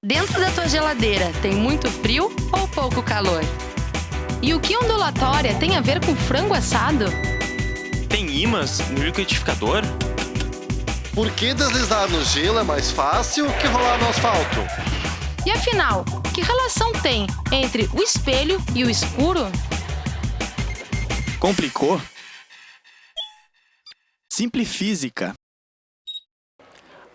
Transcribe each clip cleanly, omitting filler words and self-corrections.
Dentro da tua geladeira tem muito frio ou pouco calor? E o que ondulatória tem a ver com frango assado? Tem ímãs no liquidificador? Por que deslizar no gelo é mais fácil que rolar no asfalto? E afinal, que relação tem entre o espelho e o escuro? Complicou? Simplifísica.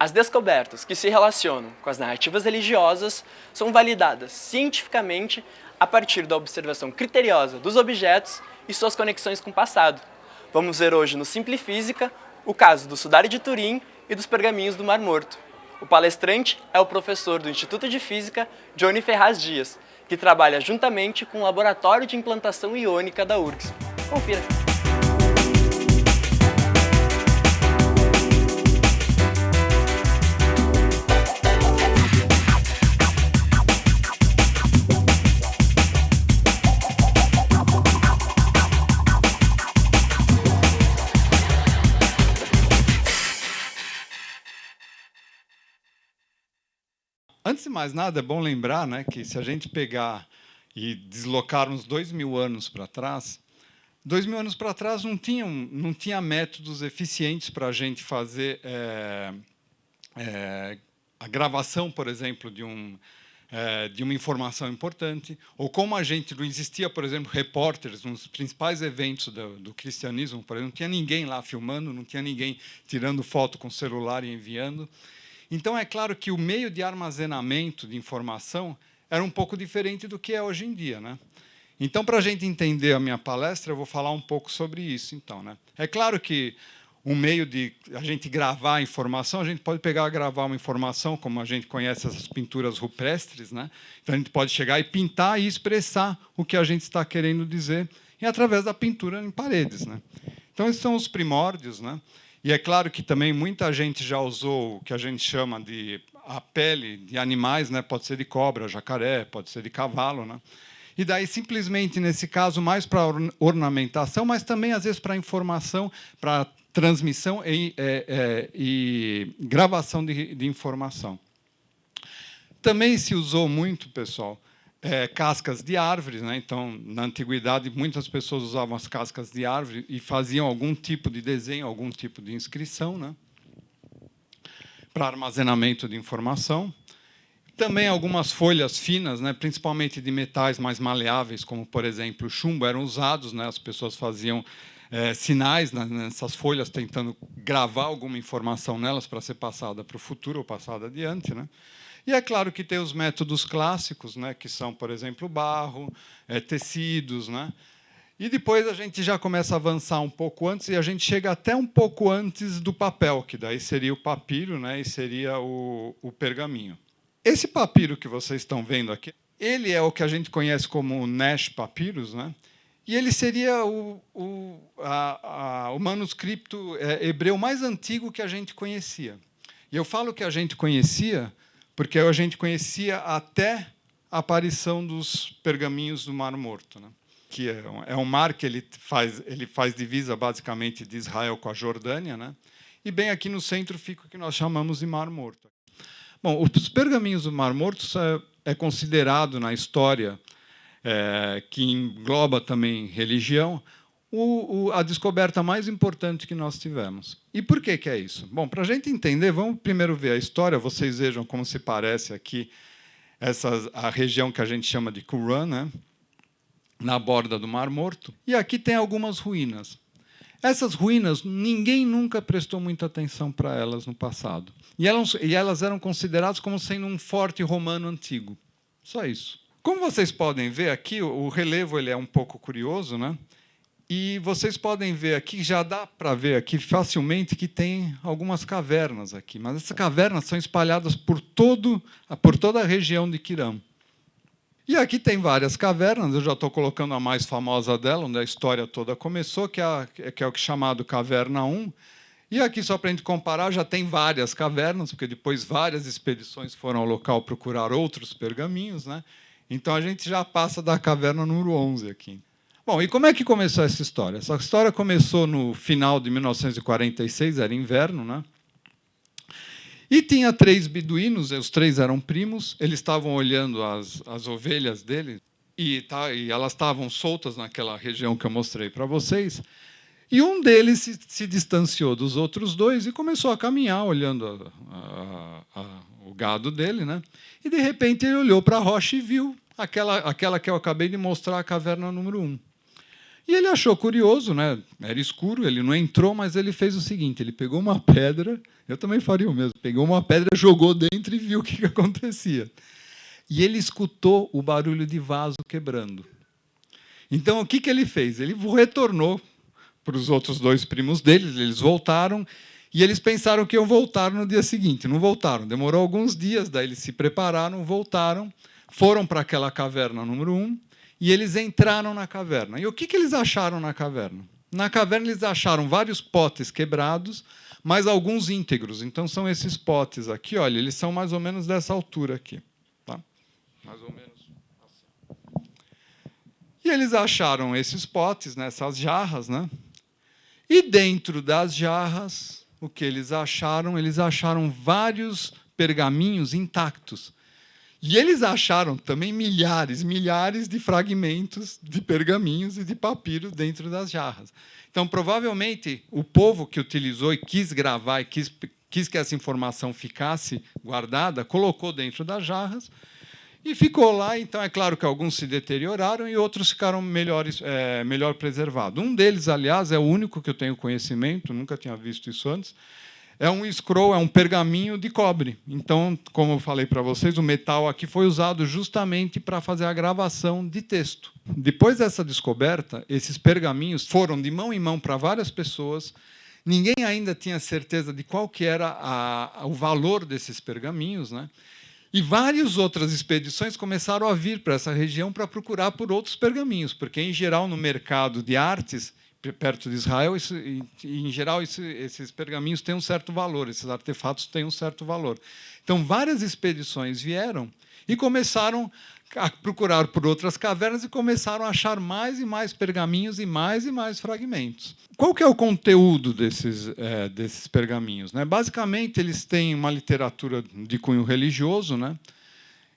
As descobertas que se relacionam com as narrativas religiosas são validadas cientificamente a partir da observação criteriosa dos objetos e suas conexões com o passado. Vamos ver hoje no Simplifísica o caso do Sudário de Turim e dos pergaminhos do Mar Morto. O palestrante é o professor do Instituto de Física, Johnny Ferraz Dias, que trabalha juntamente com o Laboratório de Implantação Iônica da URGS. Confira! Antes de mais nada, é bom lembrar, né, que se a gente pegar e deslocar uns 2.000 anos para trás, 2.000 anos para trás não tinha métodos eficientes para a gente fazer a gravação, por exemplo, de uma informação importante, ou como a gente não existia, por exemplo, repórteres nos principais eventos do cristianismo, por exemplo, não tinha ninguém lá filmando, não tinha ninguém tirando foto com celular e enviando. Então, é claro que o meio de armazenamento de informação era um pouco diferente do que é hoje em dia, né? Então, para a gente entender a minha palestra, eu vou falar um pouco sobre isso. Então, né? É claro que um meio de a gente gravar a informação, a gente pode pegar e gravar uma informação, como a gente conhece essas pinturas rupestres, né? Então, a gente pode chegar e pintar e expressar o que a gente está querendo dizer, e através da pintura em paredes, né? Então, esses são os primórdios, né? E é claro que também muita gente já usou o que a gente chama de a pele de animais, né? Pode ser de cobra, jacaré, pode ser de cavalo, né? E daí, simplesmente, nesse caso, mais para ornamentação, mas também, às vezes, para informação, para transmissão e gravação de informação. Também se usou muito, pessoal, cascas de árvores, né? Então, na antiguidade, muitas pessoas usavam as cascas de árvore e faziam algum tipo de desenho, algum tipo de inscrição, né? Para armazenamento de informação. Também algumas folhas finas, né? Principalmente de metais mais maleáveis, como, por exemplo, o chumbo, eram usados, né? As pessoas faziam sinais nessas folhas, tentando gravar alguma informação nelas para ser passada para o futuro ou passada adiante, né? E é claro que tem os métodos clássicos, né, que são, por exemplo, barro, tecidos, né? E depois a gente já começa a avançar um pouco antes, e a gente chega até um pouco antes do papel, que daí seria o papiro, né, e seria o pergaminho. Esse papiro que vocês estão vendo aqui, ele é o que a gente conhece como Nash Papyrus, né? E ele seria o manuscrito hebreu mais antigo que a gente conhecia. E eu falo que a gente conhecia porque a gente conhecia até a aparição dos pergaminhos do Mar Morto, né? Que é um mar que ele faz divisa, basicamente, de Israel com a Jordânia, né? E bem aqui no centro fica o que nós chamamos de Mar Morto. Bom, os pergaminhos do Mar Morto é considerado, na história, que engloba também religião, a descoberta mais importante que nós tivemos. E por que é isso? Bom, para a gente entender, vamos primeiro ver a história. Vocês vejam como se parece aqui a região que a gente chama de Qumran, né? Na borda do Mar Morto. E aqui tem algumas ruínas. Essas ruínas, ninguém nunca prestou muita atenção para elas no passado. E elas eram consideradas como sendo um forte romano antigo. Só isso. Como vocês podem ver aqui, o relevo ele é um pouco curioso, né? E vocês podem ver aqui, já dá para ver aqui facilmente que tem algumas cavernas aqui. Mas essas cavernas são espalhadas por toda a região de Quiram. E aqui tem várias cavernas, eu já estou colocando a mais famosa dela, onde a história toda começou, que é o chamado Caverna 1. E aqui, só para a gente comparar, já tem várias cavernas, porque depois várias expedições foram ao local procurar outros pergaminhos, né? Então, a gente já passa da caverna número 11 aqui. Bom, e como é que começou essa história? Essa história começou no final de 1946, era inverno, né? E tinha 3 beduínos, os 3 eram primos, eles estavam olhando as ovelhas dele, e elas estavam soltas naquela região que eu mostrei para vocês. E um deles se distanciou dos outros 2 e começou a caminhar, olhando o gado dele, né? E, de repente, ele olhou para a rocha e viu aquela que eu acabei de mostrar, a caverna número 1. E ele achou curioso, né? Era escuro, ele não entrou, mas ele fez o seguinte, ele pegou uma pedra, eu também faria o mesmo, pegou uma pedra, jogou dentro e viu o que acontecia. E ele escutou o barulho de vaso quebrando. Então, o que ele fez? Ele retornou para os outros 2 primos deles, eles voltaram, e eles pensaram que iam voltar no dia seguinte. Não voltaram, demorou alguns dias, daí eles se prepararam, voltaram, foram para aquela caverna número 1, e eles entraram na caverna. E o que eles acharam na caverna? Na caverna eles acharam vários potes quebrados, mas alguns íntegros. Então, são esses potes aqui, olha, eles são mais ou menos dessa altura aqui. Tá? Mais ou menos assim. E eles acharam esses potes, né, essas jarras, né? E dentro das jarras, o que eles acharam? Eles acharam vários pergaminhos intactos. E eles acharam também milhares de fragmentos de pergaminhos e de papiros dentro das jarras. Então, provavelmente, o povo que utilizou e quis gravar e quis que essa informação ficasse guardada, colocou dentro das jarras e ficou lá. Então, é claro que alguns se deterioraram e outros ficaram melhor preservados. Um deles, aliás, é o único que eu tenho conhecimento, nunca tinha visto isso antes, é um scroll, é um pergaminho de cobre. Então, como eu falei para vocês, o metal aqui foi usado justamente para fazer a gravação de texto. Depois dessa descoberta, esses pergaminhos foram de mão em mão para várias pessoas. Ninguém ainda tinha certeza de qual que era o valor desses pergaminhos, né? E várias outras expedições começaram a vir para essa região para procurar por outros pergaminhos, porque, em geral, no mercado de artes, perto de Israel, em geral, esses pergaminhos têm um certo valor, esses artefatos têm um certo valor. Então, várias expedições vieram e começaram a procurar por outras cavernas e começaram a achar mais e mais pergaminhos e mais fragmentos. Qual que é o conteúdo desses pergaminhos, né? Basicamente, eles têm uma literatura de cunho religioso, né?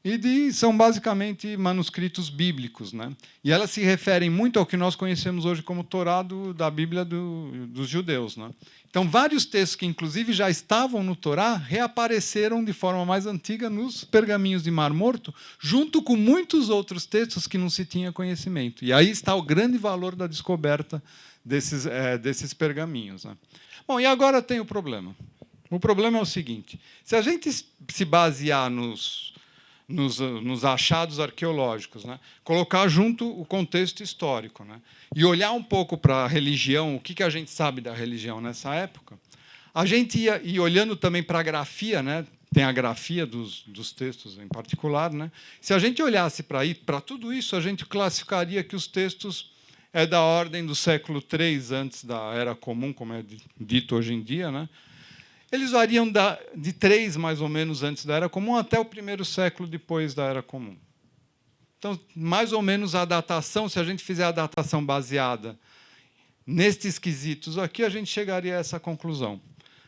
E são basicamente manuscritos bíblicos, né? E elas se referem muito ao que nós conhecemos hoje como Torá da Bíblia dos judeus, né? Então, vários textos que, inclusive, já estavam no Torá reapareceram de forma mais antiga nos pergaminhos de Mar Morto, junto com muitos outros textos que não se tinha conhecimento. E aí está o grande valor da descoberta desses pergaminhos, né? Bom, e agora tem o problema. O problema é o seguinte: se a gente se basear nos achados arqueológicos, né? Colocar junto o contexto histórico, né? E olhar um pouco para a religião, o que a gente sabe da religião nessa época, a gente ia olhando também para a grafia, né? Tem a grafia dos textos em particular, né? Se a gente olhasse para tudo isso, a gente classificaria que os textos é da ordem do século III antes da Era Comum, como é dito hoje em dia, né? Eles variam de 3, mais ou menos, antes da Era Comum, até o 1º século depois da Era Comum. Então, mais ou menos a datação, se a gente fizer a datação baseada nestes quesitos aqui, a gente chegaria a essa conclusão.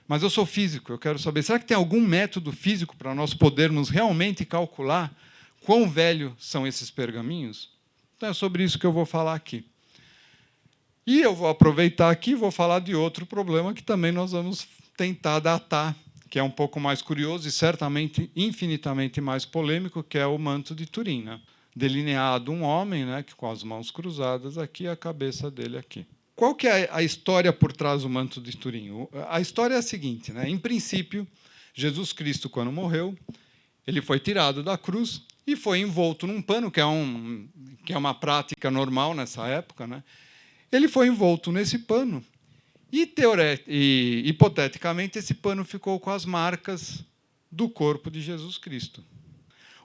Mas eu sou físico, eu quero saber, será que tem algum método físico para nós podermos realmente calcular quão velhos são esses pergaminhos? Então, é sobre isso que eu vou falar aqui. E eu vou aproveitar aqui e vou falar de outro problema que também nós vamos tentar datar, que é um pouco mais curioso e certamente infinitamente mais polêmico, que é o manto de Turim, né? Delineado um homem, né, que com as mãos cruzadas aqui, a cabeça dele aqui. Qual que é a história por trás do manto de Turim? A história é a seguinte, né? Em princípio, Jesus Cristo, quando morreu, ele foi tirado da cruz e foi envolto num pano, que é uma prática normal nessa época, né? Ele foi envolto nesse pano e, hipoteticamente, esse pano ficou com as marcas do corpo de Jesus Cristo.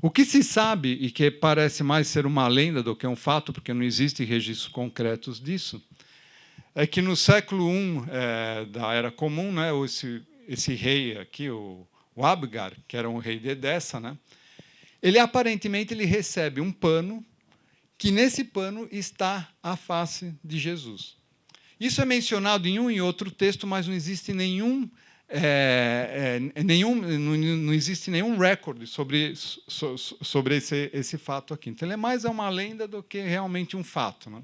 O que se sabe, e que parece mais ser uma lenda do que um fato, porque não existem registros concretos disso, é que no século I da Era Comum, né, esse rei aqui, o Abgar, que era um rei de Edessa, né, ele aparentemente recebe um pano, que nesse pano está a face de Jesus. Isso é mencionado em um e outro texto, mas não existe nenhum não existe nenhum recorde sobre esse fato aqui. Então, ele é mais uma lenda do que realmente um fato, né?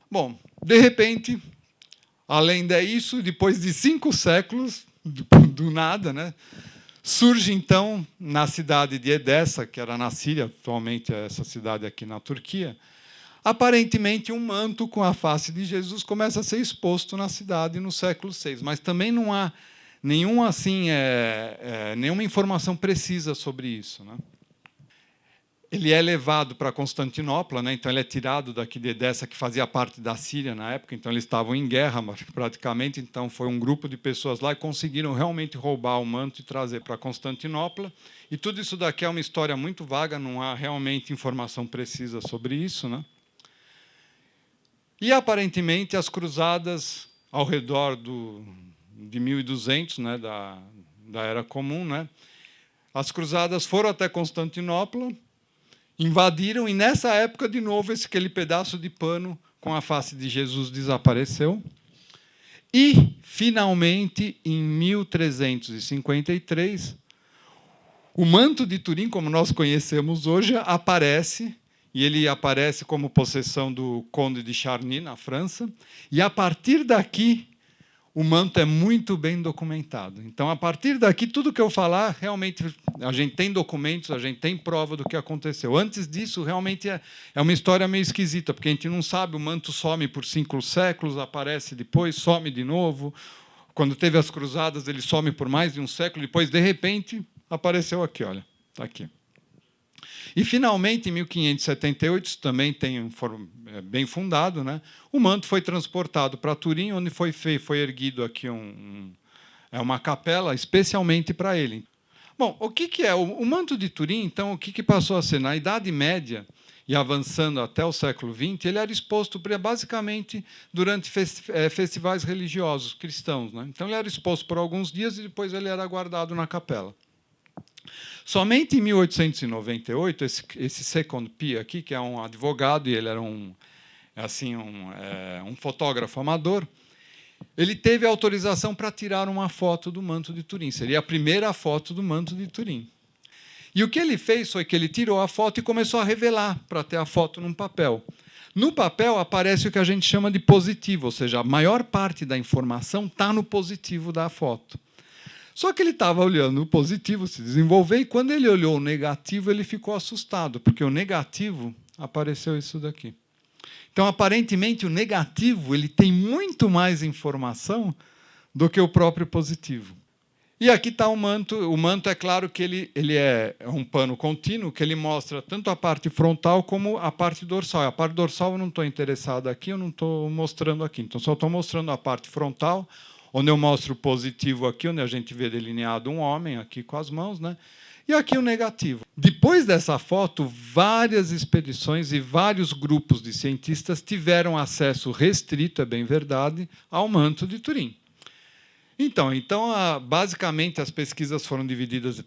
Bom, de repente, a lenda é isso, depois de 5 séculos, do nada, né? Surge, então, na cidade de Edessa, que era na Síria, atualmente é essa cidade aqui na Turquia, aparentemente um manto com a face de Jesus começa a ser exposto na cidade no século VI, mas também não há nenhuma informação precisa sobre isso, né? Ele é levado para Constantinopla, né? Então ele é tirado daqui de Edessa, que fazia parte da Síria na época, então eles estavam em guerra praticamente, então foi um grupo de pessoas lá e conseguiram realmente roubar o manto e trazer para Constantinopla. E tudo isso daqui é uma história muito vaga, não há realmente informação precisa sobre isso, né? E aparentemente as cruzadas ao redor de 1200, né, da Era Comum, né? As cruzadas foram até Constantinopla, invadiram, e nessa época, de novo, aquele pedaço de pano com a face de Jesus desapareceu. E, finalmente, em 1353, o manto de Turim, como nós conhecemos hoje, aparece, e ele aparece como possessão do conde de Charny, na França, e, a partir daqui, o manto é muito bem documentado. Então, a partir daqui, tudo que eu falar, realmente, a gente tem documentos, a gente tem prova do que aconteceu. Antes disso, realmente, é uma história meio esquisita, porque a gente não sabe, o manto some por 5 séculos, aparece depois, some de novo. Quando teve as cruzadas, ele some por mais de um século, depois, de repente, apareceu aqui, olha, está aqui. E, finalmente, em 1578, isso também bem fundado, né? O manto foi transportado para Turim, onde foi erguido aqui uma capela especialmente para ele. Bom, o que é o manto de Turim? Então, o que passou a ser? Na Idade Média, e avançando até o século XX, ele era exposto basicamente durante festivais religiosos cristãos, né? Então, ele era exposto por alguns dias e depois ele era guardado na capela. Somente em 1898, esse Second P aqui, que é um advogado, e ele era um fotógrafo amador, ele teve autorização para tirar uma foto do manto de Turim. Seria a primeira foto do manto de Turim. E o que ele fez foi que ele tirou a foto e começou a revelar para ter a foto num papel. No papel aparece o que a gente chama de positivo, ou seja, a maior parte da informação está no positivo da foto. Só que ele estava olhando o positivo se desenvolver, e quando ele olhou o negativo, ele ficou assustado, porque o negativo apareceu isso daqui. Então, aparentemente, o negativo ele tem muito mais informação do que o próprio positivo. E aqui está o manto. O manto, é claro que ele é um pano contínuo, que ele mostra tanto a parte frontal como a parte dorsal. A parte dorsal eu não estou interessado aqui, eu não estou mostrando aqui. Então, só estou mostrando a parte frontal, onde eu mostro o positivo aqui, onde a gente vê delineado um homem aqui com as mãos, né? E aqui o negativo. Depois dessa foto, várias expedições e vários grupos de cientistas tiveram acesso restrito, é bem verdade, ao manto de Turim. Então, basicamente, as pesquisas foram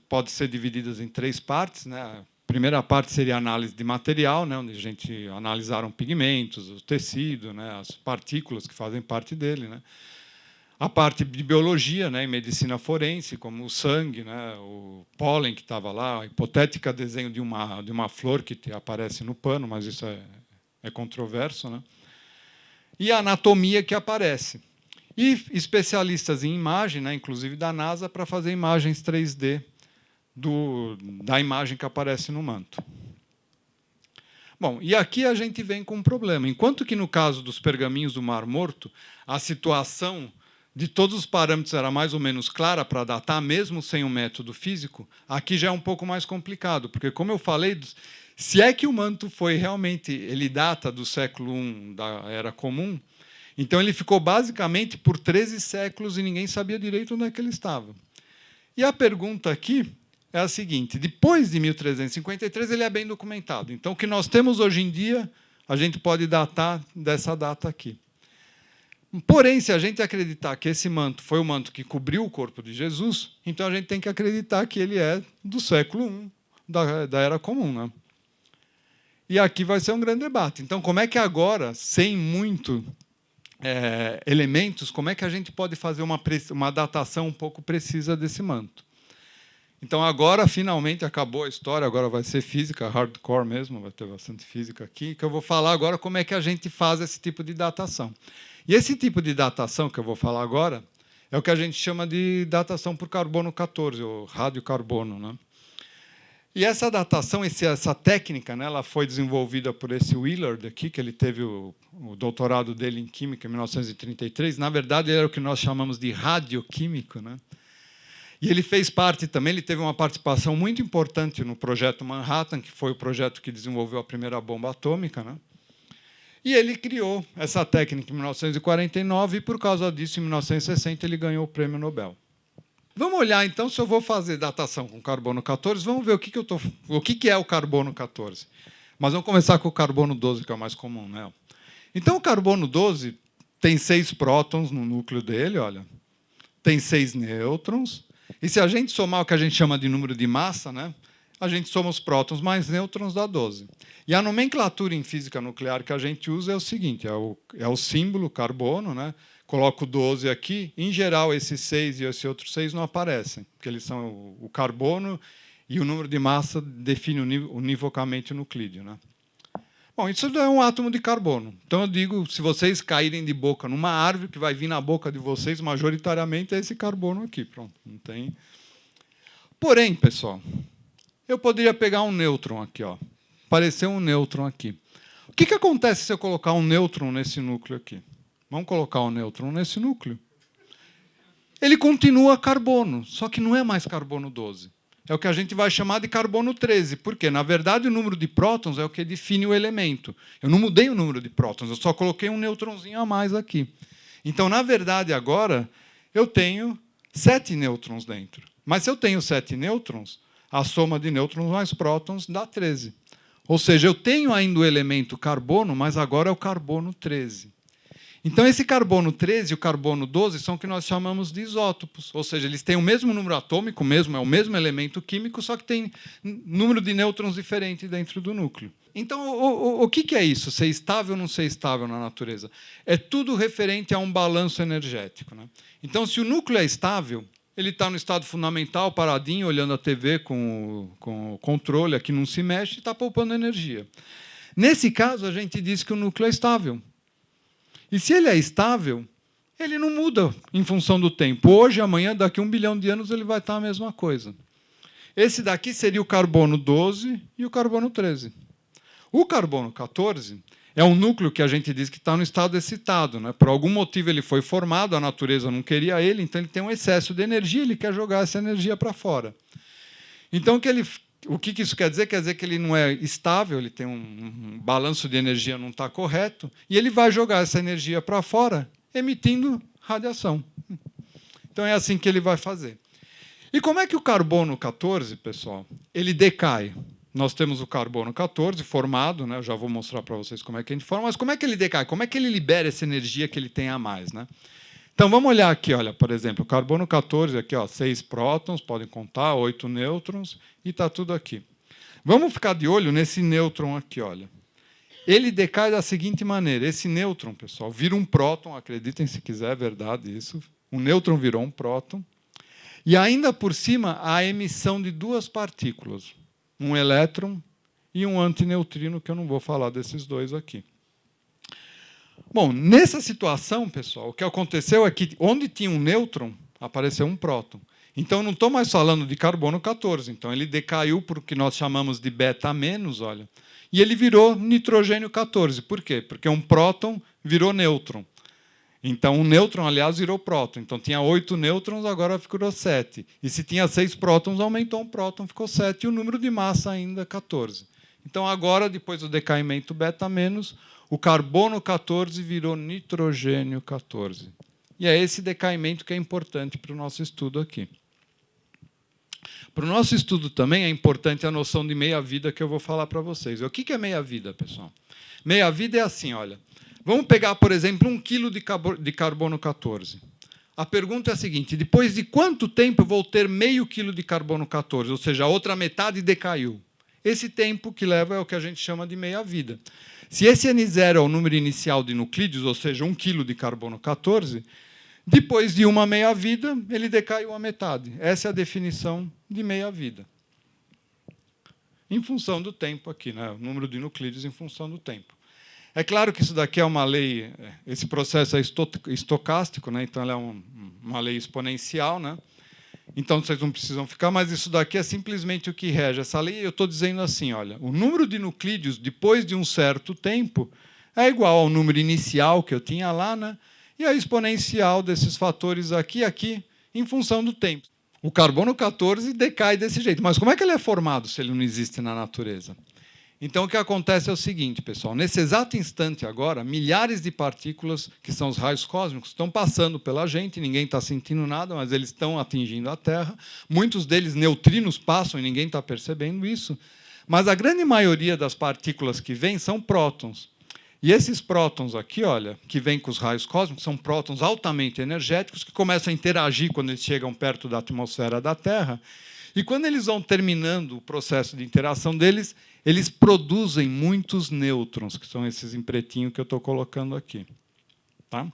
podem ser divididas em 3 partes, né? A primeira parte seria a análise de material, né? Onde a gente analisaram pigmentos, o tecido, né? As partículas que fazem parte dele, né? A parte de biologia, né, e medicina forense, como o sangue, né, o pólen que estava lá, a hipotética desenho de uma flor que aparece no pano, mas isso é controverso, né? E a anatomia que aparece. E especialistas em imagem, né, inclusive da NASA, para fazer imagens 3D da imagem que aparece no manto. Bom, e aqui a gente vem com um problema. Enquanto que, no caso dos pergaminhos do Mar Morto, a situação de todos os parâmetros era mais ou menos clara para datar, mesmo sem um método físico, aqui já é um pouco mais complicado, porque, como eu falei, se é que o manto foi realmente, ele data do século I da Era Comum, então ele ficou basicamente por 13 séculos e ninguém sabia direito onde é que ele estava. E a pergunta aqui é a seguinte: depois de 1353 ele é bem documentado. Então, o que nós temos hoje em dia, a gente pode datar dessa data aqui. Porém, se a gente acreditar que esse manto foi o manto que cobriu o corpo de Jesus, então a gente tem que acreditar que ele é do século I da Era Comum, né? E aqui vai ser um grande debate. Então, como é que agora, sem muito elementos, como é que a gente pode fazer uma datação um pouco precisa desse manto. Então, agora, finalmente, acabou a história, agora vai ser física, hardcore mesmo, vai ter bastante física aqui, que eu vou falar agora como é que a gente faz esse tipo de datação. E esse tipo de datação que eu vou falar agora é o que a gente chama de datação por carbono 14, ou radiocarbono, né? E essa datação, essa técnica, né, ela foi desenvolvida por esse Willard aqui, que ele teve o doutorado dele em Química em 1933. Na verdade, ele era o que nós chamamos de radioquímico, né? E ele fez parte também, ele teve uma participação muito importante no projeto Manhattan, que foi o projeto que desenvolveu a primeira bomba atômica, né? E ele criou essa técnica em 1949 e, por causa disso, em 1960, ele ganhou o Prêmio Nobel. Vamos olhar, então, se eu vou fazer datação com carbono 14, vamos ver o que é o carbono 14. Mas vamos começar com o carbono 12, que é o mais comum, né? Então, o carbono 12 tem 6 prótons no núcleo dele, olha. Tem 6 nêutrons. E se a gente somar o que a gente chama de número de massa, né, a gente soma os prótons mais nêutrons, dá 12. E a nomenclatura em física nuclear que a gente usa é o seguinte, é o símbolo carbono, né? Coloco 12 aqui, em geral, esses 6 e esse outro 6 não aparecem, porque eles são o carbono e o número de massa define univocamente o nuclídeo, né? Bom, isso é um átomo de carbono. Então, eu digo, se vocês caírem de boca numa árvore, que vai vir na boca de vocês, majoritariamente, é esse carbono aqui. Pronto, não tem. Porém, pessoal, eu poderia pegar um nêutron aqui, ó. Apareceu um nêutron aqui. O que acontece se eu colocar um nêutron nesse núcleo aqui? Vamos colocar um nêutron nesse núcleo. Ele continua carbono, só que não é mais carbono 12. É o que a gente vai chamar de carbono 13. Por quê? Na verdade, o número de prótons é o que define o elemento. Eu não mudei o número de prótons, eu só coloquei um nêutronzinho a mais aqui. Então, na verdade, agora, eu tenho 7 nêutrons dentro. Mas se eu tenho 7 nêutrons, a soma de nêutrons mais prótons dá 13. Ou seja, eu tenho ainda o elemento carbono, mas agora é o carbono 13. Então, esse carbono 13 e o carbono 12 são o que nós chamamos de isótopos. Ou seja, eles têm o mesmo número atômico, é o mesmo elemento químico, só que tem número de nêutrons diferente dentro do núcleo. Então, o que é isso? Ser estável ou não ser estável na natureza? É tudo referente a um balanço energético, né? Então, se o núcleo é estável, ele está no estado fundamental, paradinho, olhando a TV com o controle, aqui não se mexe, e está poupando energia. Nesse caso, a gente diz que o núcleo é estável. E se ele é estável, ele não muda em função do tempo. Hoje, amanhã, daqui a 1 bilhão de anos, ele vai estar a mesma coisa. Esse daqui seria o carbono 12 e o carbono 13. O carbono 14 é um núcleo que a gente diz que está no estado excitado, né? Por algum motivo ele foi formado, a natureza não queria ele, então ele tem um excesso de energia, ele quer jogar essa energia para fora. Então, o que isso quer dizer? Quer dizer que ele não é estável, ele tem um balanço de energia não está correto, e ele vai jogar essa energia para fora, emitindo radiação. Então, é assim que ele vai fazer. E como é que o carbono 14, pessoal, ele decai? Nós temos o carbono 14 formado, né? Eu já vou mostrar para vocês como é que a gente forma, mas como é que ele decai? Como é que ele libera essa energia que ele tem a mais, né? Então, vamos olhar aqui, olha, por exemplo, o carbono 14, aqui, ó, 6 prótons, podem contar, 8 nêutrons, e está tudo aqui. Vamos ficar de olho nesse nêutron aqui, olha. Ele decai da seguinte maneira, esse nêutron, pessoal, vira um próton, acreditem se quiser, é verdade isso, o nêutron virou um próton, e ainda por cima, a emissão de 2 partículas, um elétron e um antineutrino, que eu não vou falar desses dois aqui. Bom, nessa situação, pessoal, o que aconteceu é que, onde tinha um nêutron, apareceu um próton. Então, não estou mais falando de carbono 14. Então, ele decaiu para o que nós chamamos de beta-, olha, e ele virou nitrogênio 14. Por quê? Porque um próton virou nêutron. Então, um nêutron, aliás, virou próton. Então, tinha 8 nêutrons, agora ficou 7. E se tinha 6 prótons, aumentou um próton, ficou 7. E o número de massa ainda 14. Então, agora, depois do decaimento beta-, o carbono 14 virou nitrogênio 14. E é esse decaimento que é importante para o nosso estudo aqui. Para o nosso estudo também é importante a noção de meia-vida que eu vou falar para vocês. O que é meia-vida, pessoal? Meia-vida é assim, olha. Vamos pegar, por exemplo, 1 quilo de carbono 14. A pergunta é a seguinte, depois de quanto tempo eu vou ter meio quilo de carbono 14? Ou seja, a outra metade decaiu. Esse tempo que leva é o que a gente chama de meia-vida. Se esse N0 é o número inicial de nuclídeos, ou seja, 1 quilo de carbono 14, depois de uma meia-vida, ele decaiu à metade. Essa é a definição de meia-vida. Em função do tempo aqui, né? O número de nuclídeos em função do tempo. É claro que isso daqui é uma lei, esse processo é estocástico, né? Então ela é uma lei exponencial, né? Então vocês não precisam ficar, mas isso daqui é simplesmente o que rege essa lei. Eu estou dizendo assim, olha, o número de nuclídeos depois de um certo tempo é igual ao número inicial que eu tinha lá, né? E a exponencial desses fatores aqui, em função do tempo. O carbono 14 decai desse jeito. Mas como é que ele é formado se ele não existe na natureza? Então, o que acontece é o seguinte, pessoal. Nesse exato instante agora, milhares de partículas, que são os raios cósmicos, estão passando pela gente, ninguém está sentindo nada, mas eles estão atingindo a Terra. Muitos deles, neutrinos, passam e ninguém está percebendo isso. Mas a grande maioria das partículas que vêm são prótons. E esses prótons aqui, olha, que vêm com os raios cósmicos, são prótons altamente energéticos que começam a interagir quando eles chegam perto da atmosfera da Terra. E quando eles vão terminando o processo de interação deles, eles produzem muitos nêutrons, que são esses em pretinho que eu estou colocando aqui. Tá?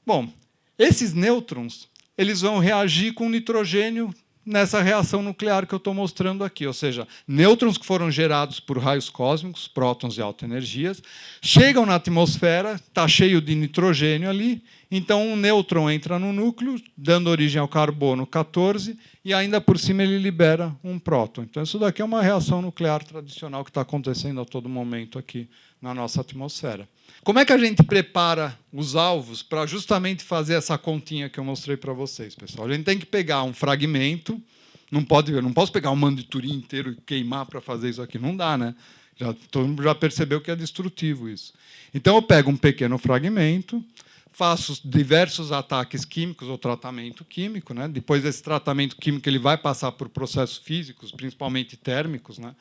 Bom, esses nêutrons eles vão reagir com nitrogênio nessa reação nuclear que eu estou mostrando aqui. Ou seja, nêutrons que foram gerados por raios cósmicos, prótons de alta energia, chegam na atmosfera, está cheio de nitrogênio ali, então um nêutron entra no núcleo, dando origem ao carbono 14, e ainda por cima ele libera um próton. Então isso daqui é uma reação nuclear tradicional que está acontecendo a todo momento aqui na nossa atmosfera. Como é que a gente prepara os alvos para justamente fazer essa continha que eu mostrei para vocês, pessoal? A gente tem que pegar um fragmento, não posso pegar um mando de Turing inteiro e queimar para fazer isso aqui, não dá, né? Todo mundo já percebeu que é destrutivo isso. Então eu pego um pequeno fragmento, faço diversos ataques químicos ou tratamento químico, né? Depois desse tratamento químico ele vai passar por processos físicos, principalmente térmicos, né?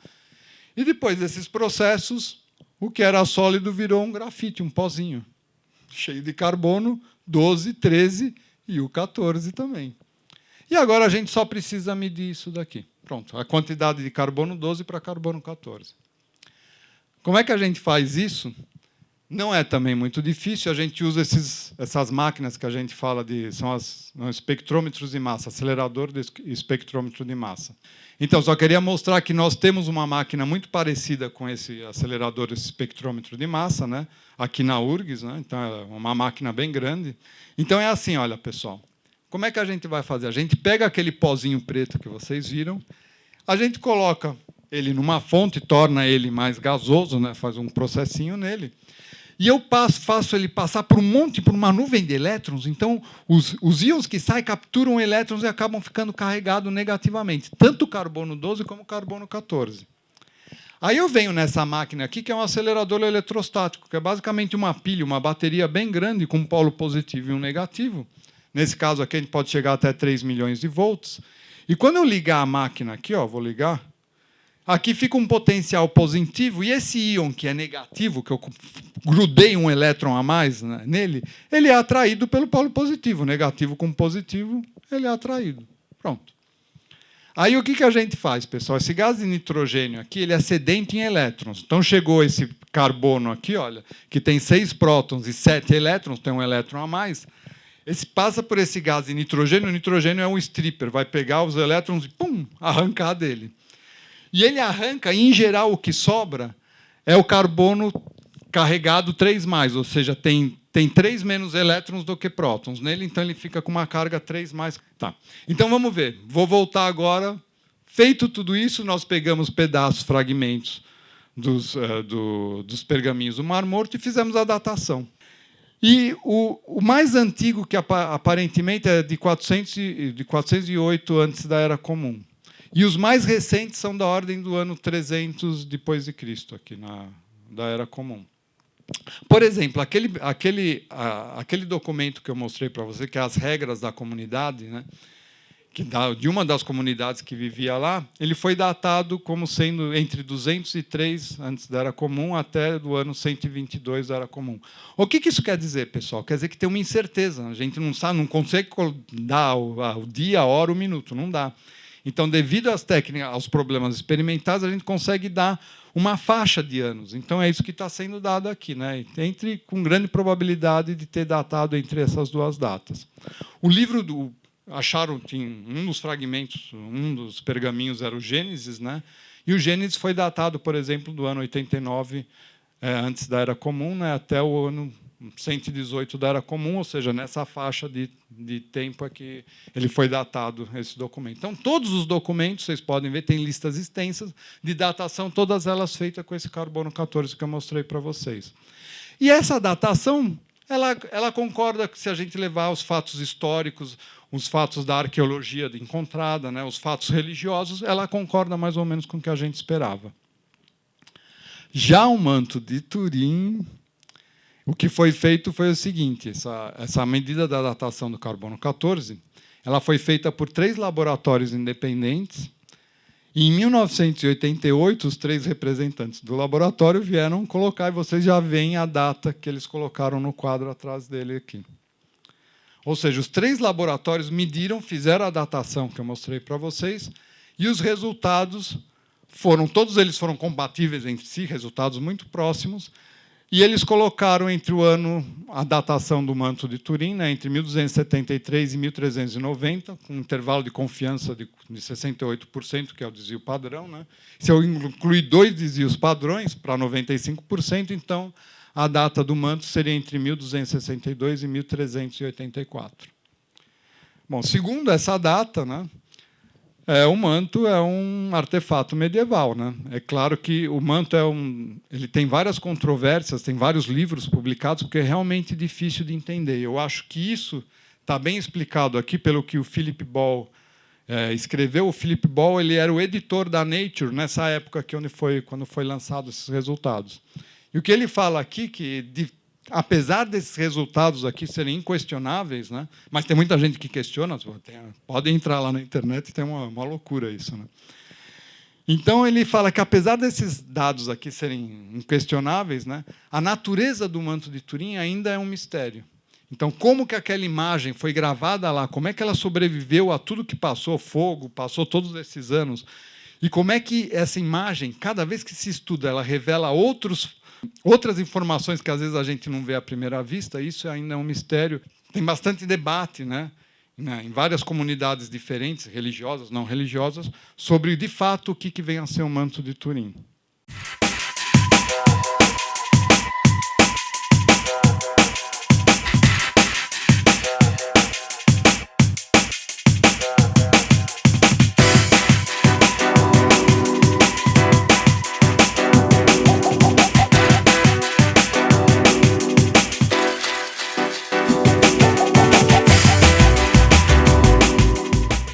E depois desses processos, o que era sólido virou um grafite, um pozinho, cheio de carbono, 12, 13 e o 14 também. E agora a gente só precisa medir isso daqui. Pronto, a quantidade de carbono 12 para carbono 14. Como é que a gente faz isso? Não é também muito difícil, a gente usa essas máquinas que a gente fala são espectrômetros de massa, acelerador de espectrômetro de massa. Então, só queria mostrar que nós temos uma máquina muito parecida com esse acelerador, esse espectrômetro de massa, né? Aqui na URGS, né? Então é uma máquina bem grande. Então é assim, olha, pessoal, como é que a gente vai fazer? A gente pega aquele pozinho preto que vocês viram, a gente coloca ele numa fonte, torna ele mais gasoso, né? Faz um processinho nele, e eu faço ele passar por uma nuvem de elétrons. Então, os íons que saem capturam elétrons e acabam ficando carregados negativamente, tanto o carbono 12 como o carbono 14. Aí eu venho nessa máquina aqui, que é um acelerador eletrostático, que é basicamente uma pilha, uma bateria bem grande, com um polo positivo e um negativo. Nesse caso aqui, a gente pode chegar até 3 milhões de volts. E quando eu ligar a máquina aqui, ó, vou ligar, aqui fica um potencial positivo, e esse íon que é negativo, que eu grudei um elétron a mais, né, nele, ele é atraído pelo polo positivo. Negativo com positivo, ele é atraído. Pronto. Aí o que a gente faz, pessoal? Esse gás de nitrogênio aqui, ele é sedento em elétrons. Então chegou esse carbono aqui, olha, que tem 6 prótons e 7 elétrons, tem um elétron a mais. Passa por esse gás de nitrogênio, o nitrogênio é um stripper, vai pegar os elétrons e pum, arrancar dele. E ele arranca, e, em geral, o que sobra é o carbono carregado 3+, ou seja, tem 3 menos elétrons do que prótons nele, então ele fica com uma carga 3+. Tá. Então, vamos ver. Vou voltar agora. Feito tudo isso, nós pegamos pedaços, fragmentos dos pergaminhos do Mar Morto e fizemos a datação. E o mais antigo, que aparentemente é de 408 antes da Era Comum. E os mais recentes são da ordem do ano 300 depois de Cristo, aqui da Era Comum. Por exemplo, aquele documento que eu mostrei para você, que é as regras da comunidade, né, de uma das comunidades que vivia lá, ele foi datado como sendo entre 203 antes da Era Comum até do ano 122 da Era Comum. O que isso quer dizer, pessoal? Quer dizer que tem uma incerteza. A gente não sabe, não consegue dar o dia, a hora, o minuto, não dá. Então, devido às técnicas, aos problemas experimentais, a gente consegue dar uma faixa de anos. Então, é isso que está sendo dado aqui, né? Com grande probabilidade de ter datado entre essas duas datas. O livro acharam que um dos fragmentos, um dos pergaminhos era o Gênesis, né? E o Gênesis foi datado, por exemplo, do ano 89, antes da Era Comum, né, até o ano 118 da Era Comum, ou seja, nessa faixa de tempo é que ele foi datado, esse documento. Então, todos os documentos, vocês podem ver, tem listas extensas de datação, todas elas feitas com esse carbono 14 que eu mostrei para vocês. E essa datação, ela concorda que, se a gente levar os fatos históricos, os fatos da arqueologia encontrada, né, os fatos religiosos, ela concorda mais ou menos com o que a gente esperava. Já o manto de Turim, o que foi feito foi o seguinte: essa medida da datação do carbono 14, ela foi feita por 3 laboratórios independentes. E, em 1988, os 3 representantes do laboratório vieram colocar, e vocês já veem a data que eles colocaram no quadro atrás dele aqui. Ou seja, os 3 laboratórios mediram, fizeram a datação que eu mostrei para vocês, e os resultados todos eles foram compatíveis entre si, resultados muito próximos, e eles colocaram entre a datação do manto de Turim, né, entre 1273 e 1390, com um intervalo de confiança de 68%, que é o desvio padrão, né? Se eu incluir 2 desvios padrões, para 95%, então a data do manto seria entre 1262 e 1384. Bom, segundo essa data, né, o manto é um artefato medieval, né? É claro que o manto ele tem várias controvérsias, tem vários livros publicados, porque é realmente difícil de entender. Eu acho que isso está bem explicado aqui pelo que o Philip Ball escreveu. O Philip Ball, ele era o editor da Nature nessa época quando foi lançado esses resultados. E o que ele fala aqui, apesar desses resultados aqui serem inquestionáveis, né, mas tem muita gente que questiona, podem entrar lá na internet, tem uma loucura isso, né? Então, ele fala que, apesar desses dados aqui serem inquestionáveis, né, a natureza do manto de Turim ainda é um mistério. Então, como que aquela imagem foi gravada lá, como é que ela sobreviveu a tudo que passou, fogo, passou todos esses anos, e como é que essa imagem, cada vez que se estuda, ela revela outras informações que, às vezes, a gente não vê à primeira vista, isso ainda é um mistério. Tem bastante debate, né, em várias comunidades diferentes, religiosas, não religiosas, sobre, de fato, o que vem a ser o manto de Turim.